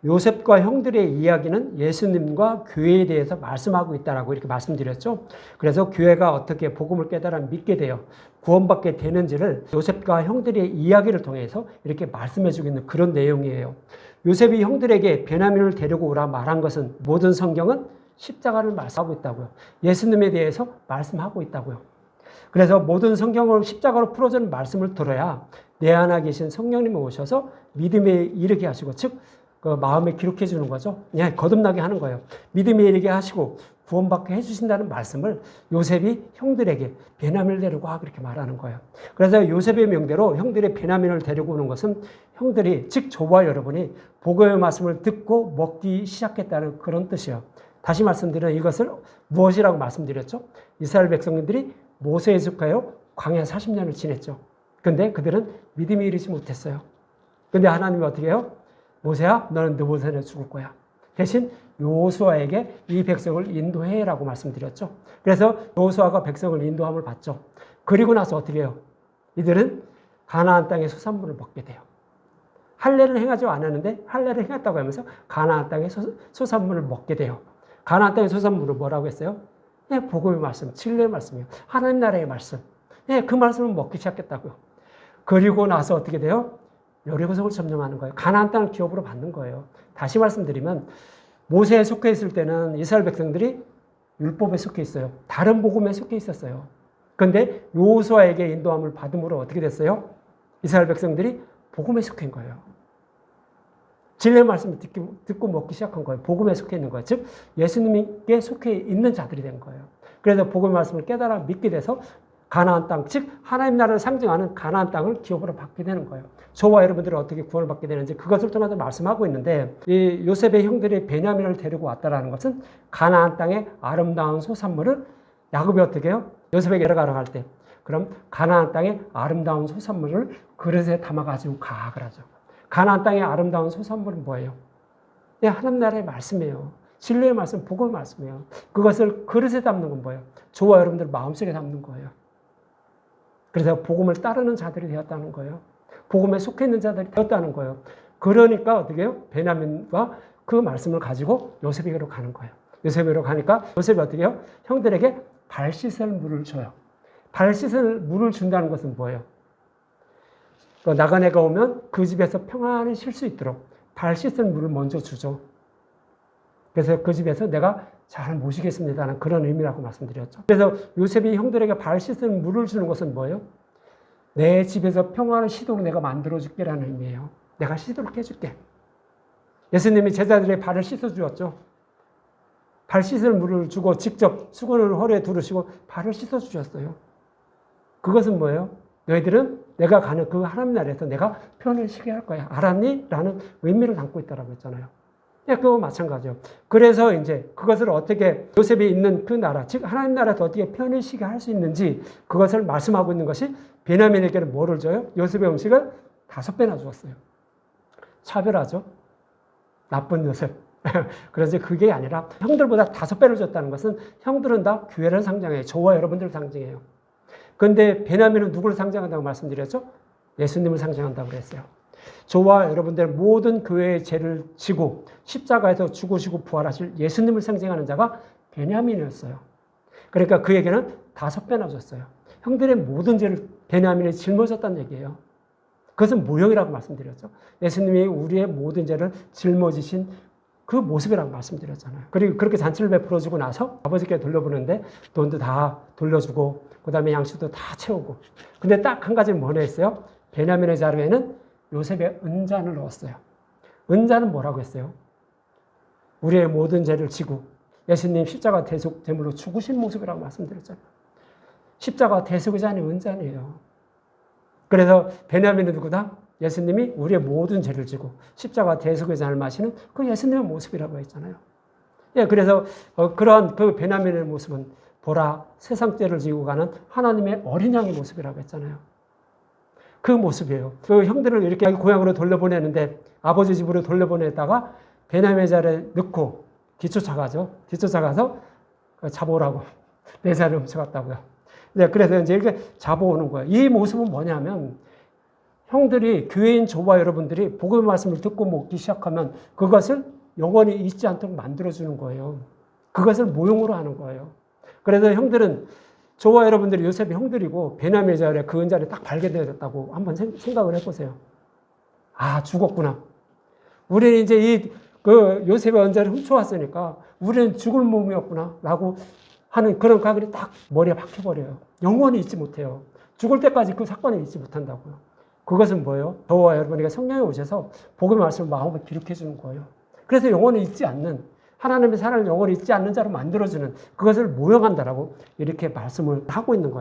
요셉과 형들의 이야기는 예수님과 교회에 대해서 말씀하고 있다라고 이렇게 말씀드렸죠. 그래서 교회가 어떻게 복음을 깨달아 믿게 되어 구원받게 되는지를 요셉과 형들의 이야기를 통해서 이렇게 말씀해주고 있는 그런 내용이에요. 요셉이 형들에게 베냐민을 데리고 오라 말한 것은 모든 성경은 십자가를 말씀하고 있다고요. 예수님에 대해서 말씀하고 있다고요. 그래서 모든 성경을 십자가로 풀어주는 말씀을 들어야 내 안에 계신 성령님이 오셔서 믿음에 이르게 하시고, 즉 그 마음에 기록해 주는 거죠. 예, 거듭나게 하는 거예요. 믿음에 이르게 하시고 구원받게 해주신다는 말씀을 요셉이 형들에게 베냐민을 데리고 와 그렇게 말하는 거예요. 그래서 요셉의 명대로 형들의 베냐민을 데리고 오는 것은 형들이, 즉 저와 여러분이 복음의 말씀을 듣고 먹기 시작했다는 그런 뜻이에요. 다시 말씀드리면 이것을 무엇이라고 말씀드렸죠? 이스라엘 백성들이 모세에 속하여 광야 40년을 지냈죠. 근데 그들은 믿음이 이르지 못했어요. 근데 하나님이 어떻게 해요? 모세야, 너는 느보산에 죽을 거야. 대신 여호수아에게 이 백성을 인도해라고 말씀드렸죠. 그래서 여호수아가 백성을 인도함을 받죠. 그리고 나서 어떻게 해요? 이들은 가나안 땅의 소산물을 먹게 돼요. 할례를 행하지 않았는데 할례를 행했다고 하면서 가나안 땅의 소산물을 먹게 돼요. 가나안 땅의 소산물을 뭐라고 했어요? 네, 복음의 말씀, 진리의 말씀이에요. 하나님 나라의 말씀. 네, 그 말씀을 먹기 시작했다고요. 그리고 나서 어떻게 돼요? 여리고성을 점령하는 거예요. 가나안 땅을 기업으로 받는 거예요. 다시 말씀드리면 모세에 속해 있을 때는 이스라엘 백성들이 율법에 속해 있어요. 다른 복음에 속해 있었어요. 그런데 여호수아에게 인도함을 받음으로 어떻게 됐어요? 이스라엘 백성들이 복음에 속한 거예요. 진리의 말씀을 듣고 먹기 시작한 거예요. 복음에 속해 있는 거예요. 즉 예수님께 속해 있는 자들이 된 거예요. 그래서 복음의 말씀을 깨달아 믿게 돼서 가나안 땅, 즉 하나님 나라를 상징하는 가나안 땅을 기업으로 받게 되는 거예요. 저와 여러분들은 어떻게 구원을 받게 되는지 그것을 통해서 말씀하고 있는데, 이 요셉의 형들이 베냐민을 데리고 왔다라는 것은 가나안 땅의 아름다운 소산물을 야곱이 어떻게 해요? 요셉에게 데려가러 갈 때, 그럼 가나안 땅의 아름다운 소산물을 그릇에 담아가지고 가 그러죠. 가나안 땅의 아름다운 소산물은 뭐예요? 네, 하나님 나라의 말씀이에요. 진리의 말씀, 복음의 말씀이에요. 그것을 그릇에 담는 건 뭐예요? 저와 여러분들 마음속에 담는 거예요. 그래서 복음을 따르는 자들이 되었다는 거예요. 복음에 속해 있는 자들이 되었다는 거예요. 그러니까 어떻게 해요? 베냐민과 그 말씀을 가지고 요셉에게로 가는 거예요. 요셉에게로 가니까 요셉이 어떻게 해요? 형들에게 발 씻을 물을 줘요. 발 씻을 물을 준다는 것은 뭐예요? 나그네가 오면 그 집에서 평안히 쉴 수 있도록 발 씻을 물을 먼저 주죠. 그래서 그 집에서 내가 잘 모시겠습니다는 그런 의미라고 말씀드렸죠. 그래서 요셉이 형들에게 발 씻을 물을 주는 것은 뭐예요? 내 집에서 평안을 쉬도록 내가 만들어줄게라는 의미예요. 내가 쉬도록 해줄게. 예수님이 제자들의 발을 씻어주었죠. 발 씻을 물을 주고 직접 수건을 허리에 두르시고 발을 씻어주셨어요. 그것은 뭐예요? 너희들은 내가 가는 그 하나님 나라에서 내가 편을 쉬게 할 거야. 알았니? 라는 의미를 담고 있다고 했잖아요. 네, 그거 마찬가지예요. 그래서 이제 그것을 어떻게 요셉이 있는 그 나라, 즉 하나님 나라에서 어떻게 편을 쉬게 할 수 있는지 그것을 말씀하고 있는 것이 베냐민에게는 뭐를 줘요? 요셉의 음식을 5배나 주었어요. 차별하죠. 나쁜 요셉. 그래서 그게 아니라 형들보다 5배를 줬다는 것은 형들은 다 교회를 상징해요. 저와 여러분들을 상징해요. 그런데 베냐민은 누구를 상징한다고 말씀드렸죠? 예수님을 상징한다고 그랬어요. 저와 여러분들 모든 교회의 죄를 지고 십자가에서 죽으시고 부활하실 예수님을 상징하는 자가 베냐민이었어요. 그러니까 그에게는 5배나 줬어요. 형들의 모든 죄를 베냐민이 짊어졌다는 얘기예요. 그것은 모형이라고 말씀드렸죠. 예수님이 우리의 모든 죄를 짊어지신 그 모습이라고 말씀드렸잖아요. 그리고 그렇게 잔치를 베풀어주고 나서 아버지께 돌려보는데 돈도 다 돌려주고 그 다음에 양식도 다 채우고, 근데 딱 한 가지는 뭐냐 했어요? 베냐민의 자루에는 요셉의 은잔을 넣었어요. 은잔은 뭐라고 했어요? 우리의 모든 죄를 지고 예수님 십자가 대속 제물로 죽으신 모습이라고 말씀드렸잖아요. 십자가 대속의 잔이 은잔이에요. 그래서 베냐민은 누구다? 예수님이 우리의 모든 죄를 지고 십자가 대속의 잔을 마시는 그 예수님의 모습이라고 했잖아요. 예, 그래서 그러한 그 베냐민의 모습은 보라, 세상 죄를 지고 가는 하나님의 어린 양의 모습이라고 했잖아요. 그 모습이에요. 그 형들을 이렇게 고향으로 돌려보내는데 아버지 집으로 돌려보냈다가 베냐민의 자리에 넣고 뒤쫓아가죠. 뒤쫓아가서 잡아오라고 내 자리를 훔쳐갔다고요. 네, 그래서 이제 이렇게 잡아오는 거예요. 이 모습은 뭐냐면 형들이, 교회인 저와 여러분들이 복음의 말씀을 듣고 먹기 시작하면 그것을 영원히 잊지 않도록 만들어주는 거예요. 그것을 모형으로 하는 거예요. 그래서 형들은, 저와 여러분들이 요셉의 형들이고 베냐민의 자리에 그 은자리 딱 발견되었다고 한번 생각을 해보세요. 아, 죽었구나. 우리는 이제 그 요셉의 은자를 훔쳐왔으니까 우리는 죽을 몸이었구나 라고 하는 그런 각이 딱 머리에 박혀버려요. 영원히 잊지 못해요. 죽을 때까지 그 사건을 잊지 못한다고요. 그것은 뭐예요? 저와 여러분에게 성령이 오셔서 복음의 말씀을 마음에 기록해 주는 거예요. 그래서 영원히 잊지 않는, 하나님의 사랑을 영원히 잊지 않는 자로 만들어주는, 그것을 모형한다라고 이렇게 말씀을 하고 있는 거예요.